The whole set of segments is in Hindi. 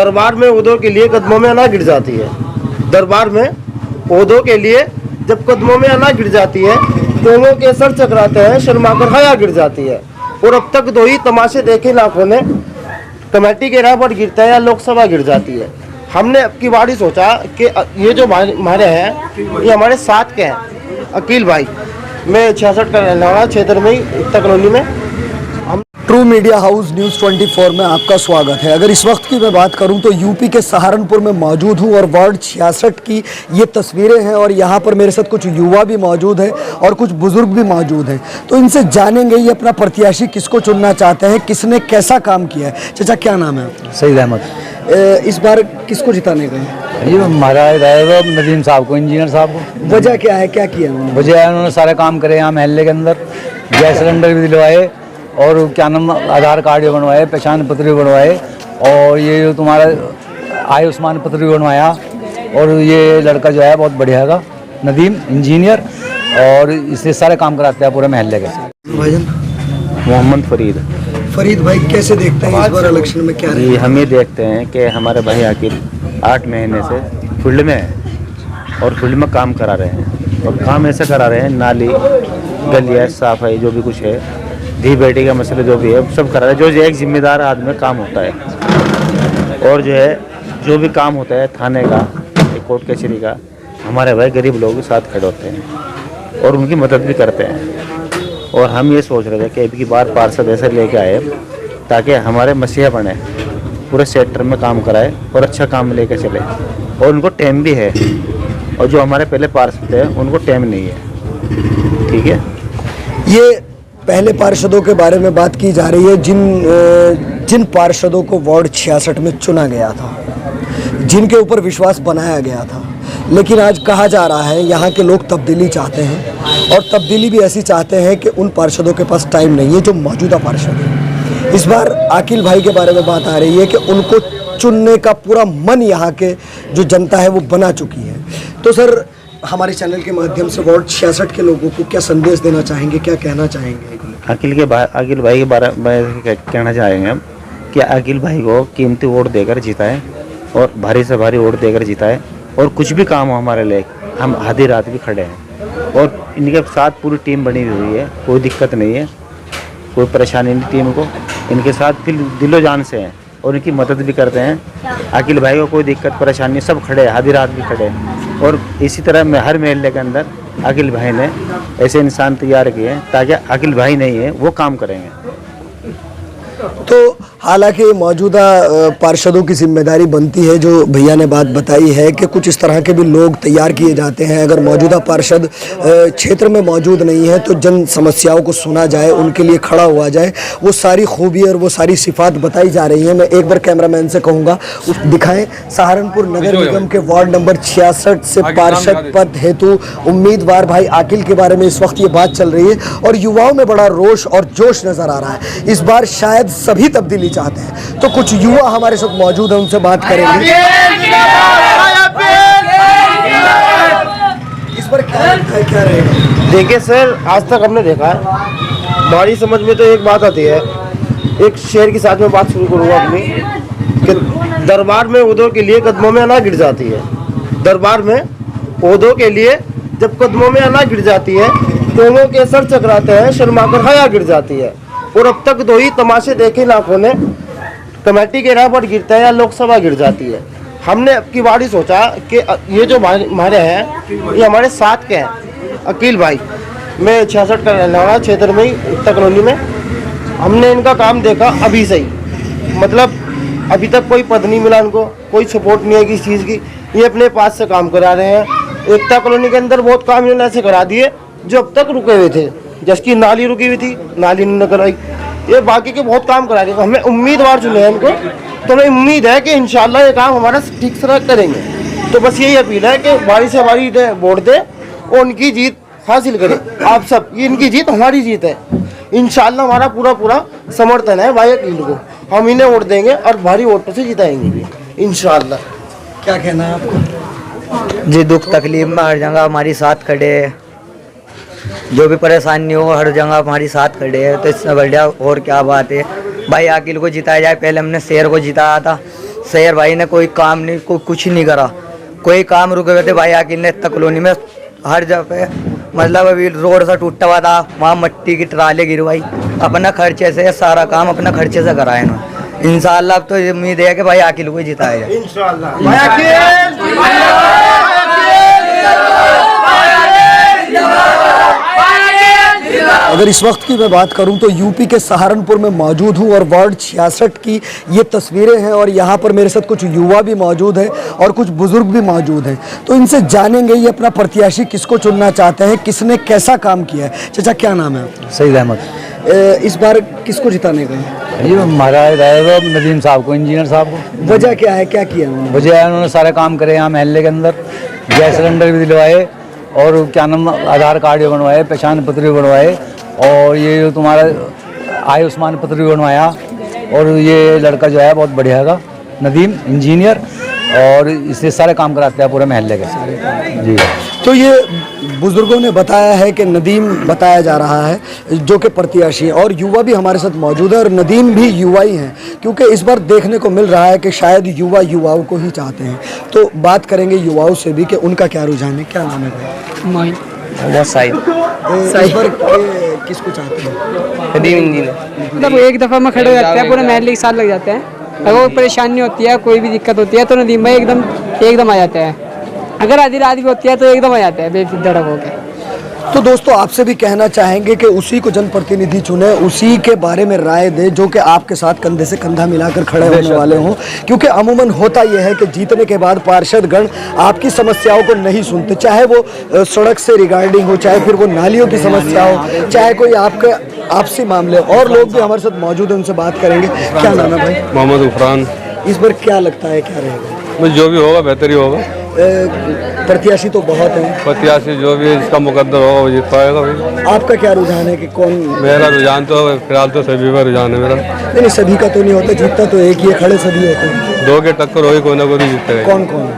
दरबार में ओहदों के लिए कदमों में अना गिर जाती है। दरबार में ओहदों के लिए जब कदमों में अना गिर जाती है, कोंगों के सर चकराते हैं, शर्माकर हया गिर जाती है। और अब तक 2 ही तमाशे देखे लाखों ने, कमेटी के राह पर गिरता है या लोकसभा गिर जाती है। हमने अब की बार ही सोचा कि ये जो हमारे हैं ये हमारे साथ के हैं। अकील भाई, मैं 66 का रहने वाला क्षेत्र में ही, एकता कॉलोनी में। ट्रू मीडिया हाउस न्यूज़ 24 में आपका स्वागत है। अगर इस वक्त की मैं बात करूं तो यूपी के सहारनपुर में मौजूद हूं और वार्ड 66 की ये तस्वीरें हैं और यहां पर मेरे साथ कुछ युवा भी मौजूद हैं और कुछ बुजुर्ग भी मौजूद हैं। तो इनसे जानेंगे ये अपना प्रत्याशी किसको चुनना चाहते हैं, किसने कैसा काम किया है। चाचा क्या नाम है आपका? सईद अहमद। इस बार किसको जिताने गए? ये हमारा नदीम साहब को, इंजीनियर साहब को। वजह क्या है, क्या किया उन्होंने? वजह उन्होंने सारे काम करे यहाँ महल्ले के अंदर, गैस सिलेंडर भी दिलवाए और क्या नाम आधार कार्ड भी बनवाए, पहचान पत्र भी बनवाए और ये जो तुम्हारा आयुष्मान पत्र भी बनवाया। और ये लड़का जो है बहुत बढ़िया है, नदीम इंजीनियर, और इससे सारे काम कराते हैं पूरे महल्ले के। भाईजान मोहम्मद फरीद। फरीद भाई कैसे देखते हैं इस बार इलेक्शन में क्या जी, हम ये देखते हैं कि हमारे भाई आकिल 8 महीने से फील्ड में है और फील्ड में काम करा रहे हैं। और काम ऐसे करा रहे हैं, नाली गलियाँ सफाई जो भी कुछ है, धी बेटी का मसले जो भी है सब करा रहे हैं। जो एक जिम्मेदार आदमी काम होता है और जो है जो भी काम होता है थाने का, कोर्ट कचहरी का, हमारे भाई गरीब लोगों के साथ खड़े होते हैं और उनकी मदद भी करते हैं। और हम ये सोच रहे थे कि अब की बार पार्षद ऐसे लेके आए ताकि हमारे मसीहा बने, पूरे सेक्टर में काम कराए और अच्छा काम लेके चले। और उनको टाइम भी है, और जो हमारे पहले पार्षद थे उनको टाइम नहीं है। ठीक है, ये पहले पार्षदों के बारे में बात की जा रही है, जिन पार्षदों को वार्ड 66 में चुना गया था, जिनके ऊपर विश्वास बनाया गया था। लेकिन आज कहा जा रहा है यहाँ के लोग तब्दीली चाहते हैं और तब्दीली भी ऐसी चाहते हैं कि उन पार्षदों के पास टाइम नहीं है जो मौजूदा पार्षद है। इस बार आकिल भाई के बारे में बात आ रही है कि उनको चुनने का पूरा मन यहाँ के जो जनता है वो बना चुकी है। तो सर, हमारे चैनल के माध्यम से वार्ड 66 के लोगों को क्या संदेश देना चाहेंगे, क्या कहना चाहेंगे? आकिल भाई के बारे में कहना चाहेंगे हम कि आकिल भाई को कीमती वोट देकर जिताएं और भारी से भारी वोट देकर जिताएं। और कुछ भी काम हो हमारे लिए, हम आधी रात भी खड़े हैं और इनके साथ पूरी टीम बनी हुई है, कोई दिक्कत नहीं है, कोई परेशानी नहीं टीम को। इनके साथ दिलो जान से हैं और इनकी मदद भी करते हैं। आकिल भाई को कोई दिक्कत परेशानी नहीं, सब खड़े हैं, आधी रात भी खड़े हैं। और इसी तरह में हर महल्ले के अंदर आकिल भाई ने ऐसे इंसान तैयार किए हैं ताकि आकिल भाई नहीं है वो काम करेंगे। तो हालांकि मौजूदा पार्षदों की जिम्मेदारी बनती है, जो भैया ने बात बताई है कि कुछ इस तरह के भी लोग तैयार किए जाते हैं। अगर मौजूदा पार्षद क्षेत्र में मौजूद नहीं है तो जन समस्याओं को सुना जाए, उनके लिए खड़ा हुआ जाए, वो सारी खूबी और वो सारी सिफात बताई जा रही है। मैं एक बार कैमरामैन से कहूँगा दिखाएं, सहारनपुर नगर निगम के वार्ड नंबर 66 से पार्षद पद हेतु उम्मीदवार भाई आकिल के बारे में इस वक्त ये बात चल रही है और युवाओं में बड़ा रोष और जोश नजर आ रहा है। इस बार शायद सभी तब्दीली चाहते हैं। तो कुछ युवा हमारे साथ मौजूद हैं, उनसे बात करेंगे। इस पर क्या रहेगा? देखिए सर, आज तक हमने देखा है, हमारी समझ में तो एक बात आती है, एक शेर के साथ में बात शुरू करूँगा अपनी, कि दरबार में ओहदों के लिए कदमों में अना गिर जाती है। दरबार में ओहदों के लिए जब कदमों में अना गिर जाती है, कोंगों के सर चकराते हैं, शर्माकर हया गिर जाती है। और अब तक 2 ही तमाशे देखे लाखों ने, कमेटी के राह पर गिरता है या लोकसभा गिर जाती है। हमने अब की बार ही सोचा कि ये जो हमारे हैं ये हमारे साथ के हैं। अकील भाई, मैं 66 का रहने वाला क्षेत्र में ही, एकता कॉलोनी में। हमने इनका काम देखा अभी से ही, मतलब अभी तक कोई पद नहीं मिला इनको, कोई सपोर्ट नहीं है किसी चीज़ की। ये अपने पास से काम करा रहे हैं। एकता कॉलोनी के अंदर बहुत काम इन्होंने ऐसे करा दिए जो अब तक रुके हुए थे, जबकि नाली रुकी हुई थी, नाली नहीं कराई। ये बाकी के बहुत काम करा रहे हैं। हमें उम्मीदवार चुने हैं इनको, तो हमें उम्मीद है कि इंशाल्लाह ये काम हमारा ठीक से करेंगे। तो बस यही अपील है कि बारी से बारी वोट दें और उनकी जीत हासिल करें आप सब। ये इनकी जीत हमारी जीत है। इंशाल्लाह हमारा पूरा समर्थन है भाई अकील को। हम इन्हें वोट देंगे और भारी वोटों से जिताएंगे भी इंशाल्लाह। क्या कहना है आपको? जी, दुख तकलीफ में हर जगह हमारी साथ खड़े है, जो भी परेशानी हो हर जगह हमारी साथ खड़े है। तो इससे बढ़िया और क्या बात है। भाई आकिल को जिताया जाए। पहले हमने शेर को जिताया था, शहर भाई ने कोई काम नहीं, कोई कुछ नहीं करा, कोई काम रुके हुए थे भाई आकिल ने इतना कॉलोनी में हर जगह पे, मतलब अभी रोड सा टूटा हुआ था, वहाँ मिट्टी की ट्राले गिरवाई, अपना खर्चे से सारा काम अपना खर्चे से कराए इन्होंने। इंशाल्लाह अब तो ये उम्मीद है कि भाई आकिल को ही जिताया जाए। अगर इस वक्त की मैं बात करूं तो यूपी के सहारनपुर में मौजूद हूं और वार्ड 66 की ये तस्वीरें हैं और यहाँ पर मेरे साथ कुछ युवा भी मौजूद हैं और कुछ बुजुर्ग भी मौजूद हैं। तो इनसे जानेंगे ये अपना प्रत्याशी किसको चुनना चाहते हैं, किसने कैसा काम किया है। चाचा क्या नाम है आपका? सईद अहमद। इस बार किसको जिताने का है? ये हमारा नदीम साहब को, इंजीनियर साहब को। वजह क्या है, क्या किया उन्होंने? वजह है उन्होंने सारे काम करे यहाँ महल्ले के अंदर, गैस सिलेंडर भी दिलवाए और क्या नाम आधार कार्ड भी बनवाए, पहचान पत्र भी बनवाए और ये जो तुम्हारा आयुष्मान पत्र भी बनवाया। और ये लड़का जो है बहुत बढ़िया है, नदीम इंजीनियर, और इससे सारे काम कराते हैं पूरे महल्ले के। जी तो ये बुजुर्गों ने बताया है कि नदीम बताया जा रहा है जो कि प्रत्याशी है और युवा भी हमारे साथ मौजूद है और नदीम भी युवा ही हैं, क्योंकि इस बार देखने को मिल रहा है कि शायद युवा युवाओं को ही चाहते हैं। तो बात करेंगे युवाओं से भी कि उनका क्या रुझान है। क्या नाम है भाई? इस बार किसको चाहते हैं? नदीम इंजीनियर। मतलब एक दफ़ा में खड़े हो जाते हैं, पूरे महल्ले के साथ लग जाते हैं। अगर कोई परेशानी होती है, कोई भी दिक्कत होती है तो नदीम भाई एकदम आ जाते हैं। अगर आधी रात भी होती है तो एकदम आ जाते हैं बेधड़क होकर। तो दोस्तों आपसे भी कहना चाहेंगे कि उसी को जनप्रतिनिधि चुने, उसी के बारे में राय दे जो कि आपके साथ कंधे से कंधा मिलाकर खड़े होने वाले हों, क्योंकि अमूमन होता यह है कि जीतने के बाद पार्षदगण आपकी समस्याओं को नहीं सुनते, चाहे वो सड़क से रिगार्डिंग हो, चाहे फिर वो नालियों की समस्या हो, चाहे कोई आपके आपसी मामले। और लोग भी हमारे साथ मौजूद हैं, उनसे बात करेंगे। क्या नाम है भाई? मोहम्मद उफरान। इस बार क्या लगता है, क्या रहेगा? जो भी होगा बेहतर ही होगा। प्रत्याशी तो बहुत हैं, प्रत्याशी जो भी इसका मुकद्दर होगा वो जीत पाएगा भाई। आपका क्या रुझान है कि कौन? मेरा रुझान तो फिलहाल तो सभी का रुझान है मेरा। नहीं, सभी का तो नहीं होता, जीतता तो एक ही है, खड़े सभी होते हैं। दो के टक्कर होगी, कोई ना कोई जीतेगा। कौन कौन?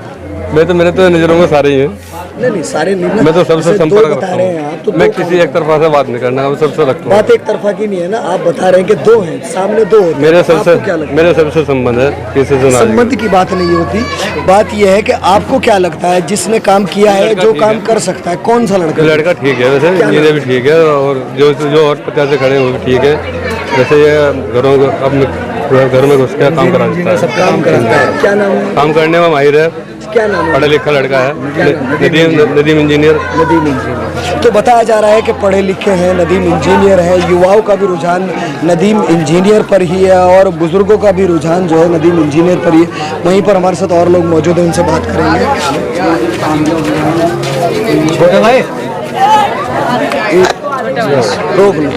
मेरे तो नजरों में सारे ही हैं। नहीं सारे नहीं, मैं तो सबसे संपर्क बता रहे हैं आप तो। मैं किसी एक तरफा से बात नहीं करना, मैं सबसे रखता हूँ। बात एक तरफा की नहीं है ना, आप बता रहे हैं कि दो हैं, सामने दो होते हैं। मेरे सबसे संबंध है, किसी से संबंध की बात नहीं होती। बात यह है कि आपको क्या लगता है जिसने काम किया है, जो काम कर सकता है, कौन सा लड़का ठीक है? वैसे इंजीनियर भी ठीक है और जो और प्रत्याशी खड़े हैं वो भी ठीक है। वैसे ये घरों को अपने घर में घुस के काम करा सकता है। क्या नाम है? काम करने में माहिर है, क्या नाम है? पढ़ा लिखा लड़का है, नदीम इंजीनियर। नदीम इंजीनियर। तो बताया जा रहा है कि पढ़े लिखे हैं, नदीम इंजीनियर है। युवाओं का भी रुझान नदीम इंजीनियर पर ही है और बुजुर्गों का भी रुझान जो है नदीम इंजीनियर पर ही है। वहीं पर हमारे साथ और लोग मौजूद हैं, उनसे बात करेंगे। छोटे भाई रोक लो।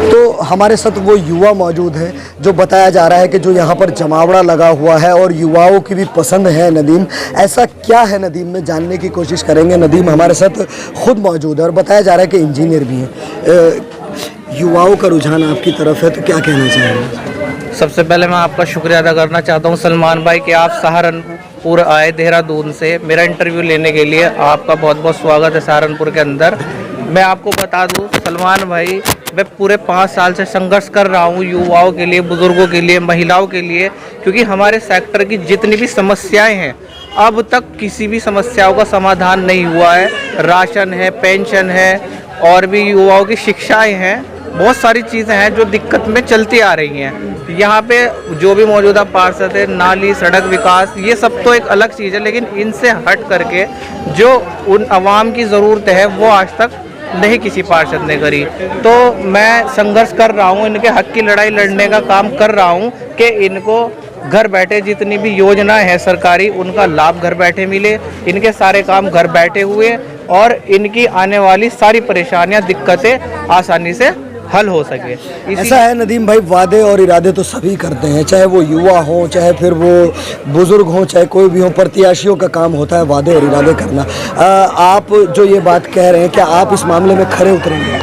तो हमारे साथ वो युवा मौजूद है जो बताया जा रहा है कि जो यहाँ पर जमावड़ा लगा हुआ है और युवाओं की भी पसंद है नदीम। ऐसा क्या है नदीम में, जानने की कोशिश करेंगे। नदीम हमारे साथ खुद मौजूद है और बताया जा रहा है कि इंजीनियर भी है। युवाओं का रुझान आपकी तरफ है, तो क्या कहना चाहेंगे? सबसे पहले मैं आपका शुक्रिया अदा करना चाहता हूँ सलमान भाई कि आप सहारनपुर आए देहरादून से मेरा इंटरव्यू लेने के लिए। आपका बहुत बहुत स्वागत है सहारनपुर के अंदर। मैं आपको बता दूं सलमान भाई, मैं पूरे 5 साल से संघर्ष कर रहा हूं युवाओं के लिए, बुजुर्गों के लिए, महिलाओं के लिए, क्योंकि हमारे सेक्टर की जितनी भी समस्याएं हैं अब तक किसी भी समस्याओं का समाधान नहीं हुआ है। राशन है, पेंशन है और भी युवाओं की शिक्षाएं हैं, बहुत सारी चीज़ें हैं जो दिक्कत में चलती आ रही हैं। यहाँ पे जो भी मौजूदा पार्षद है, नाली, सड़क विकास, ये सब तो एक अलग चीज़ है, लेकिन इनसे हट करके जो उन आवाम की ज़रूरत है वो आज तक नहीं किसी पार्षद ने करी। तो मैं संघर्ष कर रहा हूँ, इनके हक की लड़ाई लड़ने का काम कर रहा हूँ कि इनको घर बैठे जितनी भी योजनाएं हैं सरकारी, उनका लाभ घर बैठे मिले, इनके सारे काम घर बैठे हुए और इनकी आने वाली सारी परेशानियां, दिक्कतें आसानी से हल हो सके। ऐसा है नदीम भाई, वादे और इरादे तो सभी करते हैं, चाहे वो युवा हो, चाहे फिर वो बुजुर्ग हो, चाहे कोई भी हो। प्रत्याशियों का काम होता है वादे और इरादे करना। आप जो ये बात कह रहे हैं, क्या आप इस मामले में खरे उतरेंगे?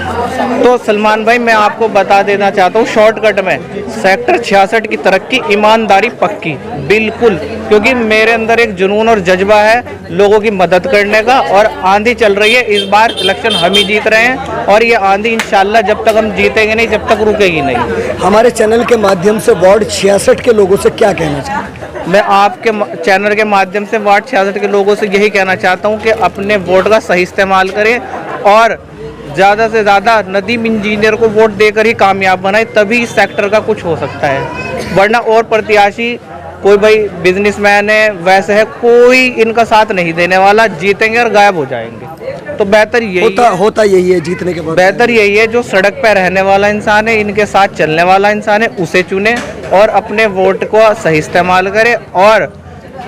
तो सलमान भाई मैं आपको बता देना चाहता हूँ शॉर्टकट में, सेक्टर 66 की तरक्की ईमानदारी पक्की बिल्कुल, क्योंकि मेरे अंदर एक जुनून और जज्बा है लोगों की मदद करने का। और आंधी चल रही है, इस बार इलेक्शन हम ही जीत रहे हैं और ये आंधी इंशाल्लाह जब तक हम जीतेंगे नहीं जब तक रुकेगी नहीं। हमारे चैनल के माध्यम से वार्ड 66 के लोगों से क्या कहना चाहते हैं? मैं आपके चैनल के माध्यम से वार्ड 66 के लोगों से यही कहना चाहता हूं कि अपने वोट का सही इस्तेमाल करें और ज़्यादा से ज़्यादा नदीम इंजीनियर को वोट देकर ही कामयाब बनाए, तभी इस सेक्टर का कुछ हो सकता है। वरना और प्रत्याशी कोई भाई बिजनेसमैन है वैसे है, कोई इनका साथ नहीं देने वाला, जीतेंगे और गायब हो जाएंगे। तो बेहतर यही होता यही है जीतने के बाद, बेहतर यही है जो सड़क पर रहने वाला इंसान है, इनके साथ चलने वाला इंसान है, उसे चुने और अपने वोट को सही इस्तेमाल करे और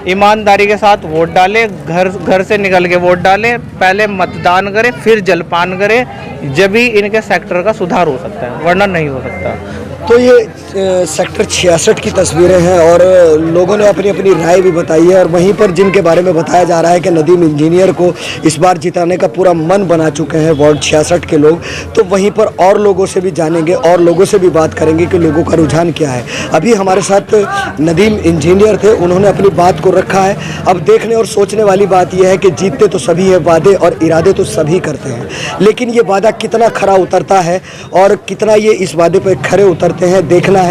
ईमानदारी के साथ वोट डाले। घर से निकल के वोट डाले, पहले मतदान करें फिर जलपान करें, जब ही इनके सेक्टर का सुधार हो सकता है, वरना नहीं हो सकता। तो ये सेक्टर 66 की तस्वीरें हैं और लोगों ने अपनी अपनी राय भी बताई है। और वहीं पर जिनके बारे में बताया जा रहा है कि नदीम इंजीनियर को इस बार जिताने का पूरा मन बना चुके हैं वार्ड 66 के लोग, तो वहीं पर और लोगों से भी जानेंगे और लोगों से भी बात करेंगे कि लोगों का रुझान क्या है। अभी हमारे साथ नदीम इंजीनियर थे, उन्होंने अपनी बात को रखा है। अब देखने और सोचने वाली बात यह है कि जीतते तो सभी है, वादे और इरादे तो सभी करते हैं, लेकिन ये वादा कितना खरा उतरता है और कितना ये इस वादे पर खरे उतरते हैं देखना है।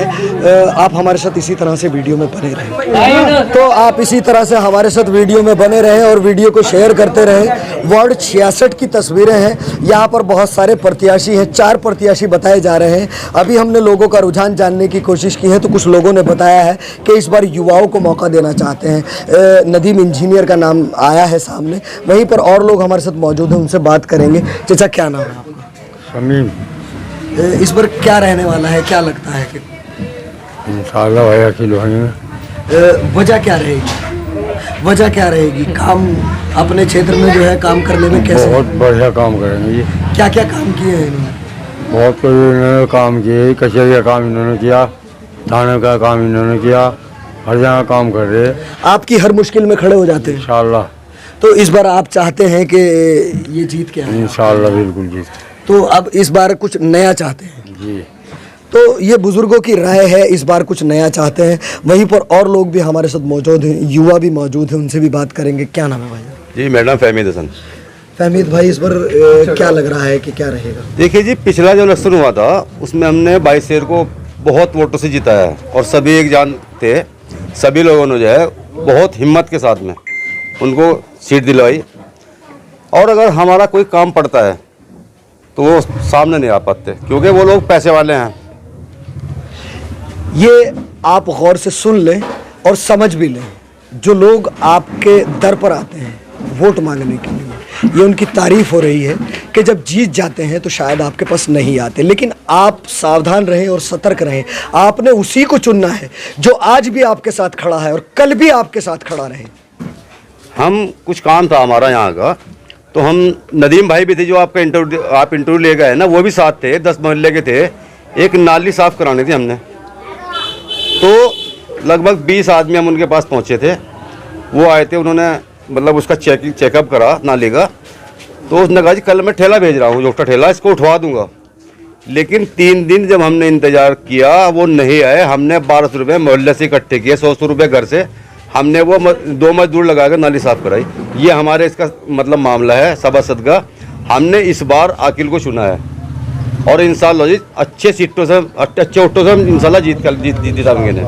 आप हमारे साथ इसी तरह से वीडियो में बने रहें। तो आप इसी तरह से हमारे साथ वीडियो में बने रहें और वीडियो को शेयर करते रहें। वार्ड 66 की तस्वीरें हैं, यहाँ पर बहुत सारे प्रत्याशी हैं, 4 प्रत्याशी बताए जा रहे हैं। अभी हमने लोगों का रुझान जानने की कोशिश की है तो कुछ लोगों ने बताया है कि इस बार युवाओं को मौका देना चाहते हैं। नदीम इंजीनियर का नाम आया है सामने, वहीं पर और लोग हमारे साथ मौजूद हैं, उनसे बात करेंगे। चाचा क्या नाम है आपका? शमीम। इस बार क्या रहने वाला है, क्या लगता है कि इंशाल्लाह भाई अकील होंगे। वजह क्या रहेगी? वजह क्या रहेगी? काम अपने क्षेत्र में जो है काम करने में कैसे? बहुत बढ़िया काम करेंगे ये। क्या क्या काम किए हैं इन्होंने? बहुत कुछ इन्होंने काम किए, कचहरी का काम इन्होंने किया, थाने का काम इन्होंने किया, हर जगह काम कर रहे हैं। आपकी हर मुश्किल में खड़े हो जाते हैं इंशाल्लाह। तो इस बार आप चाहते हैं कि ये जीत के आए? इंशाल्लाह बिल्कुल जीत। तो अब इस बार कुछ नया चाहते हैं जी। तो ये बुजुर्गों की राय है, इस बार कुछ नया चाहते हैं। वहीं पर और लोग भी हमारे साथ मौजूद हैं, युवा भी मौजूद हैं, उनसे भी बात करेंगे। क्या नाम है भाई? जी मेरा नाम फहमीद हसन। फहमीद भाई, इस बार क्या लग रहा है कि क्या रहेगा? देखिए जी, पिछला जो इलेक्शन हुआ था उसमें हमने 22 शेर को बहुत वोटों से जिताया और सभी एक जान थे, सभी लोगों ने जो है बहुत हिम्मत के साथ में उनको सीट दिलवाई। और अगर हमारा कोई काम पड़ता है तो वो सामने नहीं आ पाते क्योंकि वो लोग पैसे वाले हैं। ये आप गौर से सुन लें और समझ भी लें, जो लोग आपके दर पर आते हैं वोट मांगने के लिए, ये उनकी तारीफ हो रही है कि जब जीत जाते हैं तो शायद आपके पास नहीं आते। लेकिन आप सावधान रहें और सतर्क रहें, आपने उसी को चुनना है जो आज भी आपके साथ खड़ा है और कल भी आपके साथ खड़ा रहे। हम कुछ काम था हमारा यहाँ का, तो हम नदीम भाई भी थे जो आपका इंटरव्यू ले गए ना, वो भी साथ थे, 10 मोहल्ले के थे। एक नाली साफ करानी थी हमने, तो लगभग 20 आदमी हम उनके पास पहुँचे थे। वो आए थे, उन्होंने मतलब उसका चेकअप करा नाली का, तो उसने कहा जी कल मैं ठेला भेज रहा हूँ, जो ठेला इसको उठवा दूंगा। लेकिन 3 दिन जब हमने इंतजार किया वो नहीं आए। हमने 1200 रुपये मोहल्ले से इकट्ठे किए, 100 रुपये घर से, हमने वो 2 मजदूर लगाकर नाली साफ कराई। ये हमारे इसका मतलब मामला है सभासद का। हमने इस बार आकिल को चुना है और इंशाल्लाह जी अच्छे सीटों से, अच्छे वोटों से हम इंशाल्लाह जीताएंगे।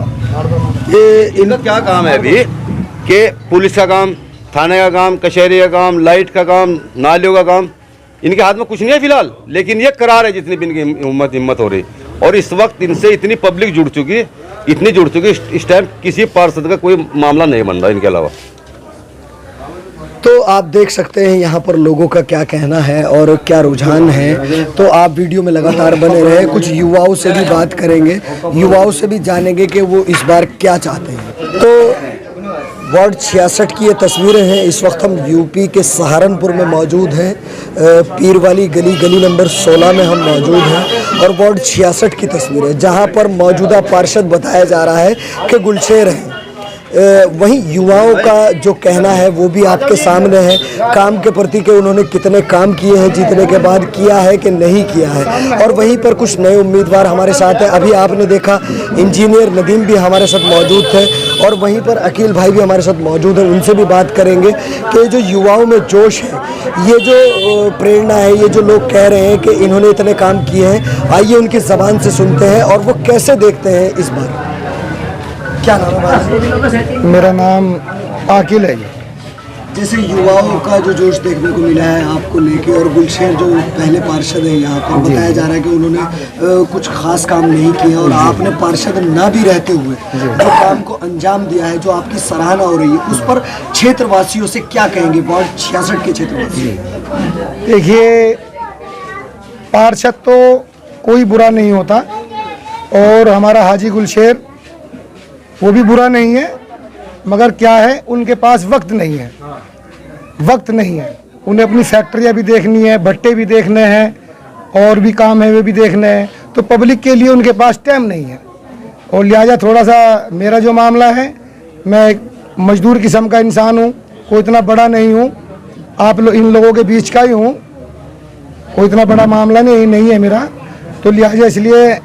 ये इनका क्या काम है अभी कि पुलिस का काम, थाने का काम, कचहरी का काम, लाइट का काम, नालियों का काम, इनके हाथ में कुछ नहीं है फिलहाल, लेकिन ये करा रहे जितनी भी इनकी हिम्मत हो रही। और इस वक्त इनसे इतनी पब्लिक जुड़ चुकी, इतनी जुड़ चुकी, इस टाइम किसी पार्षद का कोई मामला नहीं बन रहा इनके अलावा। तो आप देख सकते हैं यहाँ पर लोगों का क्या कहना है और क्या रुझान है। तो आप वीडियो में लगातार बने रहे, कुछ युवाओं से भी बात करेंगे, युवाओं से भी जानेंगे कि वो इस बार क्या चाहते हैं। तो वार्ड 66 की ये तस्वीरें हैं। इस वक्त हम यूपी के सहारनपुर में मौजूद हैं, पीर वाली गली नंबर 16 में हम मौजूद हैं और वार्ड 66 की तस्वीरें, जहां पर मौजूदा पार्षद बताया जा रहा है कि गुलशेर हैं। वहीं युवाओं का जो कहना है वो भी आपके सामने है। काम के प्रति के उन्होंने कितने काम किए हैं, जीतने के बाद किया है कि नहीं किया है। और वहीं पर कुछ नए उम्मीदवार हमारे साथ हैं। अभी आपने देखा इंजीनियर नदीम भी हमारे साथ मौजूद थे और वहीं पर अकील भाई भी हमारे साथ मौजूद हैं। उनसे भी बात करेंगे कि जो युवाओं में जोश है, ये जो प्रेरणा है, ये जो लोग कह रहे हैं कि इन्होंने इतने काम किए हैं, आइए उनकी ज़बान से सुनते हैं और वो कैसे देखते हैं इस बार। क्या नाम है भाई? मेरा नाम आकिल है। जैसे युवाओं का जो जोश देखने को मिला है आपको लेके, और गुलशेर जो पहले पार्षद है यहाँ पर, बताया जा रहा है कि उन्होंने कुछ खास काम नहीं किए और आपने पार्षद ना भी रहते हुए जो काम को अंजाम दिया है, जो आपकी सराहना हो रही है, उस पर क्षेत्रवासियों से क्या कहेंगे, वार्ड 66 के क्षेत्रवासी? देखिए, पार्षद तो कोई बुरा नहीं होता और हमारा हाजी गुलशेर वो भी बुरा नहीं है, मगर क्या है, उनके पास वक्त नहीं है। वक्त नहीं है, उन्हें अपनी फैक्ट्रियाँ भी देखनी है, भट्टे भी देखने हैं और भी काम है वे भी देखने हैं, तो पब्लिक के लिए उनके पास टाइम नहीं है। और लिहाजा थोड़ा सा मेरा जो मामला है, मैं एक मजदूर किस्म का इंसान हूँ, कोई इतना बड़ा नहीं हूँ, आप इन लोगों के बीच का ही हूँ, कोई इतना बड़ा मामला नहीं है मेरा। तो लिहाजा इसलिए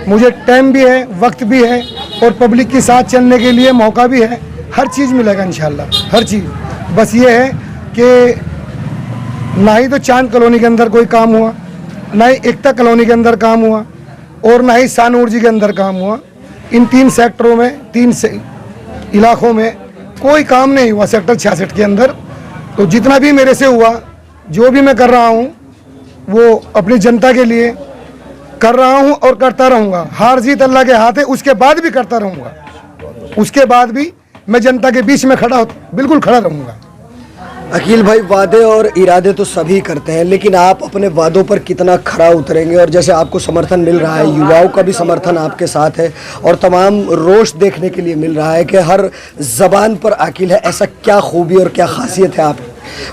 मुझे टाइम भी है, वक्त भी है और पब्लिक के साथ चलने के लिए मौका भी है। हर चीज़ मिलेगा इंशाल्लाह, हर चीज़। बस ये है कि ना ही तो चांद कॉलोनी के अंदर कोई काम हुआ, ना ही एकता कॉलोनी के अंदर काम हुआ और ना ही सानूर जी के अंदर काम हुआ। इन 3 सेक्टरों में, 3 इलाकों में कोई काम नहीं हुआ सेक्टर 66 के अंदर। तो जितना भी मेरे से हुआ, जो भी मैं कर रहा हूँ, वो अपनी जनता के लिए कर रहा हूं और करता रहूंगा। हार जीत अल्लाह के हाथ है, उसके बाद भी करता रहूंगा, उसके बाद भी मैं जनता के बीच में बिल्कुल खड़ा रहूंगा। अकील भाई, वादे और इरादे तो सभी करते हैं, लेकिन आप अपने वादों पर कितना खरा उतरेंगे? और जैसे आपको समर्थन मिल रहा है, युवाओं का भी समर्थन आपके साथ है और तमाम रोष देखने के लिए मिल रहा है कि हर जबान पर अकील है, ऐसा क्या खूबी और क्या खासियत है आप,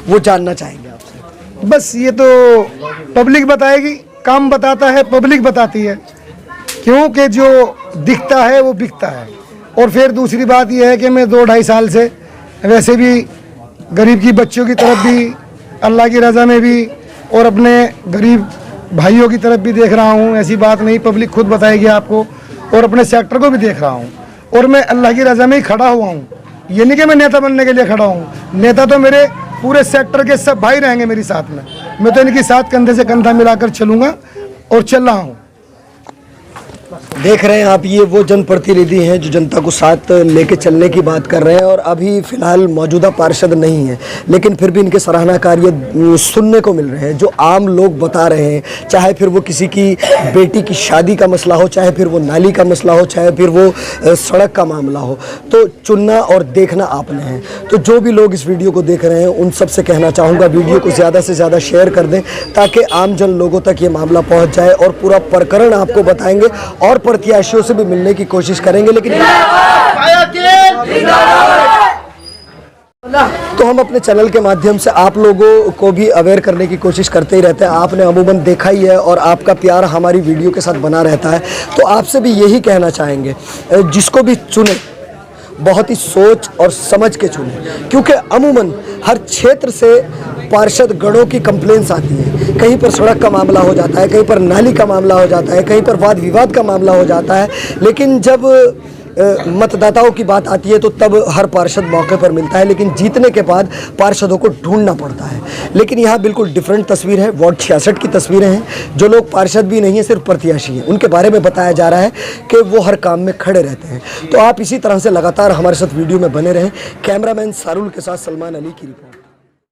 वो जानना चाहेंगे आपसे। बस ये तो पब्लिक बताएगी, काम बताता है पब्लिक बताती है, क्योंकि जो दिखता है वो बिकता है। और फिर दूसरी बात यह है कि मैं 2-2.5 साल से वैसे भी गरीब की बच्चों की तरफ भी, अल्लाह की रज़ा में भी और अपने गरीब भाइयों की तरफ भी देख रहा हूँ। ऐसी बात नहीं, पब्लिक खुद बताएगी आपको। और अपने सेक्टर को भी देख रहा हूँ और मैं अल्लाह की रज़ा में ही खड़ा हुआ हूँ। ये नहीं कि मैं नेता बनने के लिए खड़ा हूँ, नेता तो मेरे पूरे सेक्टर के सब भाई रहेंगे मेरे साथ में। मैं तो इनके साथ कंधे से कंधा मिलाकर चलूँगा और चल रहा हूँ। देख रहे हैं आप, ये वो जनप्रतिनिधि हैं जो जनता को साथ लेके चलने की बात कर रहे हैं और अभी फिलहाल मौजूदा पार्षद नहीं है, लेकिन फिर भी इनके सराहना कार्य सुनने को मिल रहे हैं जो आम लोग बता रहे हैं। चाहे फिर वो किसी की बेटी की शादी का मसला हो, चाहे फिर वो नाली का मसला हो, चाहे फिर वो सड़क का मामला हो, तो चुनना और देखना आपने है। तो जो भी लोग इस वीडियो को देख रहे हैं उन सब से कहना चाहूँगा, वीडियो को ज़्यादा से ज़्यादा शेयर कर दें ताकि आम जन लोगों तक ये मामला पहुँच जाए और पूरा प्रकरण आपको बताएंगे और प्रत्याशियों से भी मिलने की कोशिश करेंगे। लेकिन तो हम अपने चैनल के माध्यम से आप लोगों को भी अवेयर करने की कोशिश करते ही रहते हैं। आपने अमूमन देखा ही है और आपका प्यार हमारी वीडियो के साथ बना रहता है। तो आपसे भी यही कहना चाहेंगे, जिसको भी चुने बहुत ही सोच और समझ के चुने, क्योंकि अमूमन हर क्षेत्र से पार्षद गणों की कंप्लेंट्स आती हैं। कहीं पर सड़क का मामला हो जाता है, कहीं पर नाली का मामला हो जाता है, कहीं पर वाद विवाद का मामला हो जाता है, लेकिन जब मतदाताओं की बात आती है तो तब हर पार्षद मौके पर मिलता है, लेकिन जीतने के बाद पार्षदों को ढूंढना पड़ता है। लेकिन यहाँ बिल्कुल डिफरेंट तस्वीर है। वार्ड 66 की तस्वीरें हैं। जो लोग पार्षद भी नहीं है, सिर्फ प्रत्याशी हैं, उनके बारे में बताया जा रहा है कि वो हर काम में खड़े रहते हैं। तो आप इसी तरह से लगातार हमारे साथ वीडियो में बने रहें। कैमरामैन सारुल के साथ सलमान अली की रिपोर्ट।